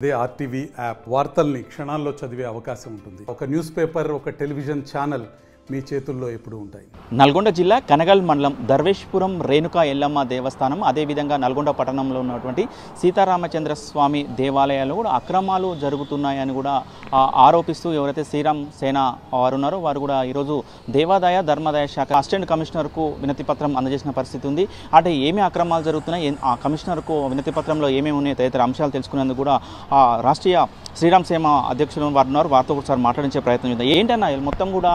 అదే RTV app వార్తల్ని క్షణాల్లో చదివే అవకాశం ఉంటుంది. ఒక న్యూస్ పేపర్, ఒక టెలివిజన్ ఛానల్ మీ చేతుల్లో ఎప్పుడు ఉంటాయి. నల్గొండ జిల్లా కనగల్ మండలం దర్వేష్పురం రేణుకా ఎల్లమ్మ దేవస్థానం, అదేవిధంగా నల్గొండ పట్టణంలో ఉన్నటువంటి సీతారామచంద్ర స్వామి దేవాలయాలు కూడా అక్రమాలు జరుగుతున్నాయని కూడా ఆరోపిస్తూ ఎవరైతే శ్రీరామ్ సేన వారు ఉన్నారో వారు కూడా ఈరోజు దేవాదాయ ధర్మాదాయ శాఖ అసిస్టెంట్ కమిషనర్కు వినతి పత్రం అందజేసిన పరిస్థితి ఉంది. అంటే ఏమి అక్రమాలు జరుగుతున్నాయి, ఆ కమిషనర్కు వినతి పత్రంలో ఏమేమి ఉన్నాయి తదితర అంశాలు తెలుసుకునేందుకు కూడా రాష్ట్రీయ శ్రీరామ్ సేన అధ్యక్షులు వారు ఉన్నారు. వారితో ఒకసారి మాట్లాడించే ప్రయత్నం చేద్దాం. ఏంటన్నా మొత్తం కూడా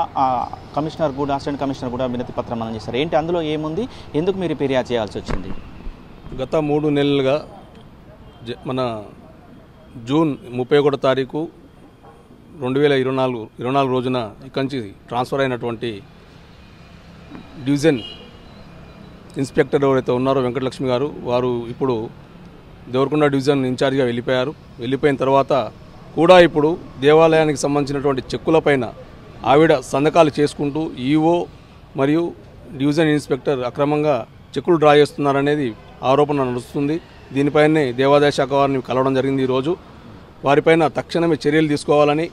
కమిషనర్ కూడా అసిస్టెంట్ కమిషనర్ కూడా వినతి పత్రం అందజేస్తారు. ఏంటి అందులో ఏముంది, ఎందుకు మీరు ఫిర్యాదు చేయాల్సి వచ్చింది? గత 3 నెలలుగా మన జూన్ 31 తారీఖు 2024 రోజున ఇక్కడి నుంచి ట్రాన్స్ఫర్ అయినటువంటి డివిజన్ ఇన్స్పెక్టర్ ఎవరైతే ఉన్నారో వెంకటలక్ష్మి గారు, వారు ఇప్పుడు దేవరకొండ డివిజన్ ఇన్ఛార్జిగా వెళ్ళిపోయిన తర్వాత కూడా ఇప్పుడు దేవాలయానికి సంబంధించినటువంటి చెక్కులపైన ఆవిడ సంతకాలు చేసుకుంటూ ఈఓ మరియు డివిజన్ ఇన్స్పెక్టర్ అక్రమంగా చెక్కులు డ్రా చేస్తున్నారనేది ఆరోపణ నడుస్తుంది. దీనిపైనే దేవాదాయ శాఖ వారిని కలవడం జరిగింది ఈరోజు. వారిపైన తక్షణమే చర్యలు తీసుకోవాలని,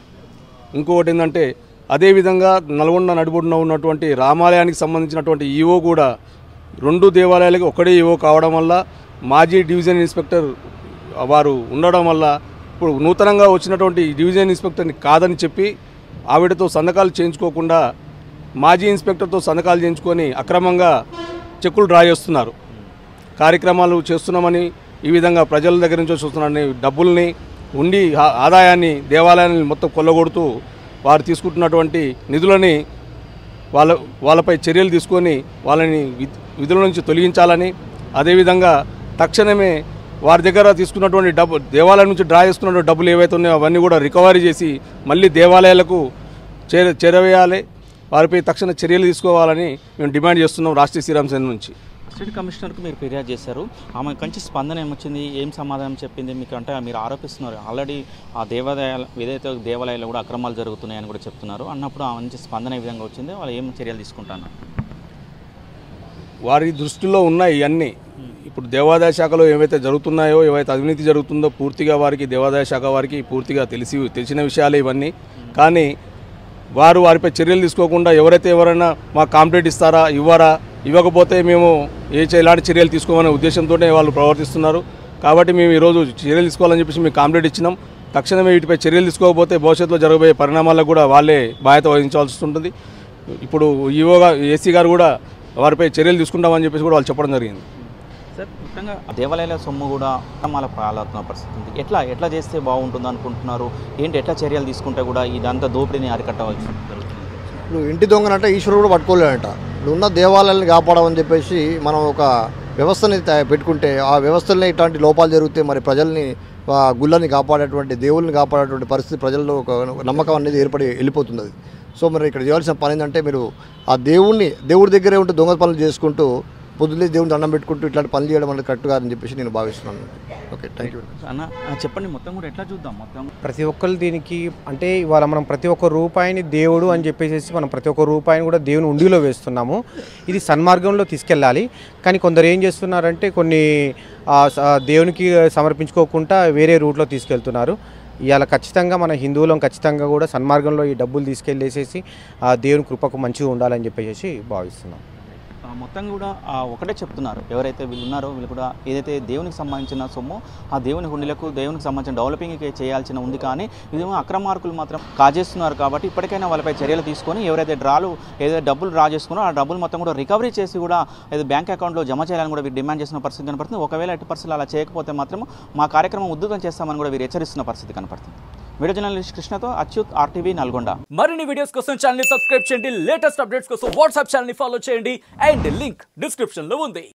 ఇంకొకటి ఏంటంటే అదేవిధంగా నల్గొండ నడిబొడ్డున ఉన్నటువంటి రామాలయానికి సంబంధించినటువంటి ఈఓ కూడా 2 దేవాలయాలకి ఒకటే ఈఓ కావడం వల్ల మాజీ డివిజన్ ఇన్స్పెక్టర్ వారు ఉండడం వల్ల ఇప్పుడు నూతనంగా వచ్చినటువంటి డివిజన్ ఇన్స్పెక్టర్ని కాదని చెప్పి ఆవిడతో సంతకాలు చేయించుకోకుండా మాజీ ఇన్స్పెక్టర్తో సంతకాలు చేయించుకొని అక్రమంగా చెక్కులు డ్రా చేస్తున్నారు. కార్యక్రమాలు చేస్తున్నామని ఈ విధంగా ప్రజల దగ్గర నుంచి చూస్తున్నారని డబ్బుల్ని ఉండి ఆదాయాన్ని దేవాలయాన్ని మొత్తం కొల్లగొడుతూ వారు తీసుకుంటున్నటువంటి నిధులని వాళ్ళపై చర్యలు తీసుకొని వాళ్ళని విధుల నుంచి తొలగించాలని, అదేవిధంగా తక్షణమే వారి దగ్గర తీసుకున్నటువంటి దేవాలయం నుంచి డ్రా చేసుకున్న డబ్బులు ఏవైతే ఉన్నాయో అవన్నీ కూడా రికవరీ చేసి మళ్ళీ దేవాలయాలకు చేరవేయాలి. వారిపై తక్షణ చర్యలు తీసుకోవాలని మేము డిమాండ్ చేస్తున్నాం రాష్ట్రీయ శ్రీరామ్ సేన నుంచి. అసిస్టెంట్ కమిషనర్కు మీరు ఫిర్యాదు చేశారు. ఆమె కంచి స్పందన ఏమొచ్చింది, ఏం సమాధానం చెప్పింది మీకు? అంటే మీరు ఆరోపిస్తున్నారు ఆల్రెడీ ఆ ఏదైతే దేవాలయాల్లో కూడా అక్రమాలు జరుగుతున్నాయని కూడా చెప్తున్నారు అన్నప్పుడు ఆమె నుంచి స్పందన ఏ విధంగా వచ్చింది, వాళ్ళు ఏం చర్యలు తీసుకుంటున్నారు? వారి దృష్టిలో ఉన్నాయి ఇవన్నీ. ఇప్పుడు దేవాదాయ శాఖలో ఏవైతే జరుగుతున్నాయో, ఏవైతే అవినీతి జరుగుతుందో పూర్తిగా వారికి దేవాదాయ శాఖ వారికి పూర్తిగా తెలిసిన విషయాలే ఇవన్నీ. కానీ వారిపై చర్యలు తీసుకోకుండా ఎవరైనా మాకు కాంప్లైంట్ ఇస్తారా, ఇవ్వకపోతే మేము ఎలాంటి చర్యలు తీసుకోమనే ఉద్దేశంతోనే వాళ్ళు ప్రవర్తిస్తున్నారు. కాబట్టి మేము ఈరోజు చర్యలు తీసుకోవాలని చెప్పేసి మేము కాంప్లైంట్ ఇచ్చినాం. తక్షణమే వీటిపై చర్యలు తీసుకోకపోతే భవిష్యత్తులో జరగబోయే పరిణామాలకు కూడా వాళ్ళే బాధ్యత వహించాల్సి ఉంటుంది. ఇప్పుడు ఏసీ గారు కూడా వారిపై చర్యలు తీసుకుంటామని చెప్పేసి కూడా వాళ్ళు చెప్పడం జరిగింది. సార్, ముఖ్యంగా దేవాలయాల సొమ్ము కూడా అక్రమాల పాలవుతున్న పరిస్థితి ఉంది. ఎట్లా చేస్తే బాగుంటుంది అనుకుంటున్నారు? ఏంటి, ఎట్లా చర్యలు తీసుకుంటే కూడా ఇదంతా దోపిడీని అరికట్టవచ్చు జరుగుతుంది? ఇప్పుడు ఇంటి దొంగనంటే ఈశ్వరుడు కూడా పట్టుకోలేడంట. ఇప్పుడు ఉన్న దేవాలయాలను కాపాడమని చెప్పేసి మనం ఒక వ్యవస్థని పెట్టుకుంటే ఆ వ్యవస్థలనే ఇట్లాంటి లోపాలు జరిగితే మరి ప్రజల్ని గుళ్ళని కాపాడేటువంటి, దేవుళ్ళని కాపాడేటువంటి పరిస్థితి ప్రజల్లో ఒక నమ్మకం అనేది ఏర్పడి వెళ్ళిపోతుంది. అది సో మరి ఇక్కడ చేయాల్సిన పని ఏంటంటే మీరు ఆ దేవుడి దగ్గరే ఉంటూ దొంగ పనులు చేసుకుంటూ పొద్దున్నే దేవుని దండం పెట్టుకుంటూ ఇట్లాంటి పనులు చేయడం అనేది కరెక్ట్ కాదని చెప్పేసి నేను భావిస్తున్నాను. ఓకే, థ్యాంక్ యూ అన్న. చెప్పండి, మొత్తం కూడా ఎట్లా చూద్దాం? మొత్తం ప్రతి ఒక్కరు దీనికి అంటే ఇవాళ మనం ప్రతి ఒక్క రూపాయిని దేవుడు అని చెప్పేసి మనం ప్రతి ఒక్క రూపాయిని కూడా దేవుని ఉండిలో వేస్తున్నాము. ఇది సన్మార్గంలో తీసుకెళ్ళాలి. కానీ కొందరు ఏం చేస్తున్నారంటే కొన్ని దేవునికి సమర్పించుకోకుండా వేరే రూట్లో తీసుకెళ్తున్నారు. ఇవాళ ఖచ్చితంగా మన హిందువులం ఖచ్చితంగా కూడా సన్మార్గంలో ఈ డబ్బులు తీసుకెళ్ళేసేసి దేవుని కృపకు మంచిగా ఉండాలని చెప్పేసి భావిస్తున్నాం. మొత్తం కూడా ఒకటే చెప్తున్నారు, ఎవరైతే వీళ్ళు ఉన్నారో వీళ్ళు కూడా ఏదైతే దేవునికి సంబంధించిన సొమ్ము ఆ దేవుని హుండీలకు దేవునికి సంబంధించిన డెవలపింగ్కి చేయాల్సిన ఉంది. కానీ ఇదేమో అక్రమార్కులు మాత్రం కాజేస్తున్నారు. కాబట్టి ఇప్పటికైనా వాళ్ళపై చర్యలు తీసుకొని ఎవరైతే ఏదైతే డబ్బులు డ్రా చేసుకున్నారో ఆ డబ్బులు మొత్తం కూడా రికవరీ చేసి కూడా ఏదో బ్యాంక్ అకౌంట్లో జమ చేయాలని కూడా వీరు డిమాండ్ చేసిన పరిస్థితి కనపడుతుంది. ఒకవేళ ఎట్టి పరిస్థితులు అలా చేయకపోతే మాత్రం మా కార్యక్రమం ఉద్ధృతం చేస్తామని కూడా వీరు హెచ్చరిస్తున్న పరిస్థితి కనపడుతుంది. వీడియో జర్నలిస్ట్ కృష్ణతో అచ్యుత్, ఆర్టీవీ నల్గొండ. మరిన్ని వీడియోస్ కోసం ఛానల్ ని సబ్స్క్రైబ్ చేయండి. లేటెస్ట్ అప్డేట్స్ కోసం వాట్సాప్ ఛానల్ ని ఫాలో చేయండి. అండ్ లింక్ డిస్క్రిప్షన్ లో ఉంది.